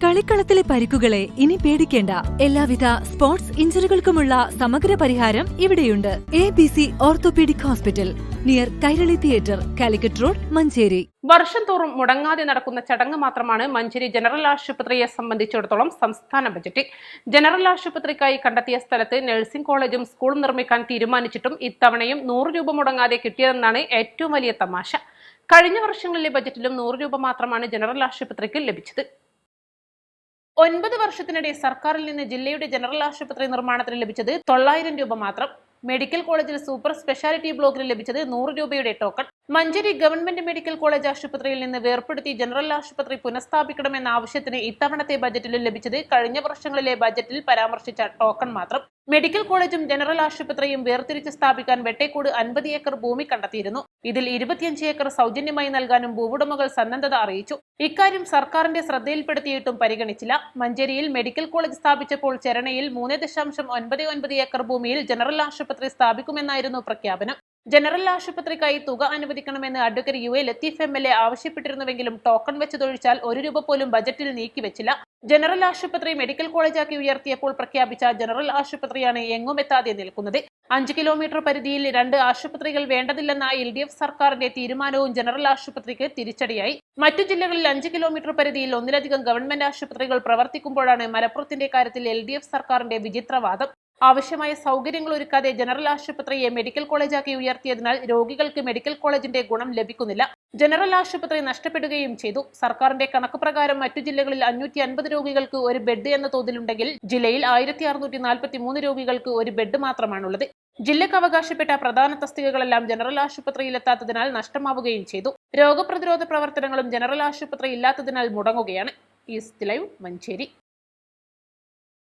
കളിക്കളത്തിലെ പരിക്കുകളെ ഇനി പേടിക്കേണ്ട. എല്ലാവിധ സ്പോർട്സ് ഇഞ്ചുറികൾക്കുമുള്ള സമഗ്ര പരിഹാരം ഇവിടെയുണ്ട്. ABC orthopaedic hospital, near Kairali theatre, Calicut road, Manjeri. വർഷം തോറും മുടങ്ങാതെ നടക്കുന്ന ചടങ്ങ് മാത്രമാണ് മഞ്ചേരി ജനറൽ ആശുപത്രിയെ സംബന്ധിച്ചിടത്തോളം സംസ്ഥാന ബജറ്റ്. ജനറൽ ആശുപത്രിക്കായി കണ്ടെത്തിയ സ്ഥലത്ത് നഴ്സിംഗ് കോളേജും സ്കൂളും നിർമ്മിക്കാൻ തീരുമാനിച്ചിട്ടും ഇത്തവണയും 100 രൂപ മുടങ്ങാതെ കിട്ടിയതെന്നാണ് ഏറ്റവും വലിയ തമാശ. കഴിഞ്ഞ വർഷങ്ങളിലെ ബജറ്റിലും 100 രൂപ മാത്രമാണ് ജനറൽ ആശുപത്രിക്ക് ലഭിച്ചത്. 9 വർഷത്തിനിടെ സർക്കാരിൽ നിന്ന് ജില്ലയുടെ ജനറൽ ആശുപത്രി നിർമ്മാണത്തിന് ലഭിച്ചത് 900 രൂപ മാത്രം. മെഡിക്കൽ കോളേജിൽ സൂപ്പർ സ്പെഷ്യാലിറ്റി ബ്ലോക്കിൽ ലഭിച്ചത് 100 രൂപയുടെ token. Manjeri government medical college ആശുപത്രിയിൽ നിന്ന് വേർപെടുത്തി ജനറൽ ആശുപത്രി പുനഃസ്ഥാപിക്കണമെന്ന ആവശ്യത്തിന് ഇത്തവണത്തെ ബജറ്റിലും ലഭിച്ചത് കഴിഞ്ഞ വർഷങ്ങളിലെ ബജറ്റിൽ പരാമർശിച്ച ടോക്കൺ മാത്രം. മെഡിക്കൽ കോളേജും ജനറൽ ആശുപത്രിയും വേർതിരിച്ച് സ്ഥാപിക്കാൻ വെട്ടേക്കോട് 50 ഏക്കർ ഭൂമി കണ്ടെത്തിയിരുന്നു. ഇതിൽ 25 ഏക്കർ സൗജന്യമായി നൽകാനും ഭൂവുടമകൾ സന്നദ്ധത അറിയിച്ചു. ഇക്കാര്യം സർക്കാരിന്റെ ശ്രദ്ധയിൽപ്പെടുത്തിയിട്ടും പരിഗണിച്ചില്ല. മഞ്ചേരിയിൽ മെഡിക്കൽ കോളേജ് സ്ഥാപിച്ചപ്പോൾ ചെരണയിൽ 3.99 ഏക്കർ ഭൂമിയിൽ ജനറൽ ആശുപത്രി സ്ഥാപിക്കുമെന്നായിരുന്നു പ്രഖ്യാപനം. ജനറൽ ആശുപത്രിക്കായി തുക അനുവദിക്കണമെന്ന് അഡ്വക്കേറ്റ് UA ലത്തീഫ് MLA ആവശ്യപ്പെട്ടിരുന്നുവെങ്കിലും ടോക്കൺ വെച്ചതൊഴിച്ചാൽ 1 രൂപ പോലും ബജറ്റിൽ നീക്കിവെച്ചില്ല. ജനറൽ ആശുപത്രി മെഡിക്കൽ കോളേജാക്കി ഉയർത്തിയപ്പോൾ പ്രഖ്യാപിച്ച ജനറൽ ആശുപത്രിയാണ് എങ്ങുമെത്താതെ നിൽക്കുന്നത്. 5 കിലോമീറ്റർ പരിധിയിൽ 2 ആശുപത്രികൾ വേണ്ടതില്ലെന്ന LDF സർക്കാരിന്റെ തീരുമാനവും ജനറൽ ആശുപത്രിക്ക് തിരിച്ചടിയായി. മറ്റു ജില്ലകളിൽ 5 കിലോമീറ്റർ പരിധിയിൽ ഒന്നിലധികം ഗവൺമെന്റ് ആശുപത്രികൾ പ്രവർത്തിക്കുമ്പോഴാണ് മലപ്പുറത്തിന്റെ കാര്യത്തിൽ LDF സർക്കാരിന്റെ വിചിത്രവാദം. ആവശ്യമായ സൗകര്യങ്ങൾ ഒരുക്കാതെ ജനറൽ ആശുപത്രിയെ മെഡിക്കൽ കോളേജാക്കി ഉയർത്തിയതിനാൽ രോഗികൾക്ക് മെഡിക്കൽ കോളേജിന്റെ ഗുണം ലഭിക്കുന്നില്ല. ജനറൽ ആശുപത്രി നഷ്ടപ്പെടുകയും ചെയ്തു. സർക്കാരിന്റെ കണക്ക് പ്രകാരം മറ്റു ജില്ലകളിൽ 550 രോഗികൾക്ക് ഒരു ബെഡ് എന്ന തോതിലുണ്ടെങ്കിൽ ജില്ലയിൽ 1643 രോഗികൾക്ക് ഒരു ബെഡ് മാത്രമാണുള്ളത്. ജില്ലയ്ക്ക് അവകാശപ്പെട്ട പ്രധാന തസ്തികകളെല്ലാം ജനറൽ ആശുപത്രിയിലെത്താത്തതിനാൽ നഷ്ടമാവുകയും ചെയ്തു. രോഗപ്രതിരോധ പ്രവർത്തനങ്ങളും ജനറൽ ആശുപത്രി ഇല്ലാത്തതിനാൽ മുടങ്ങുകയാണ്. East live, Manjeri.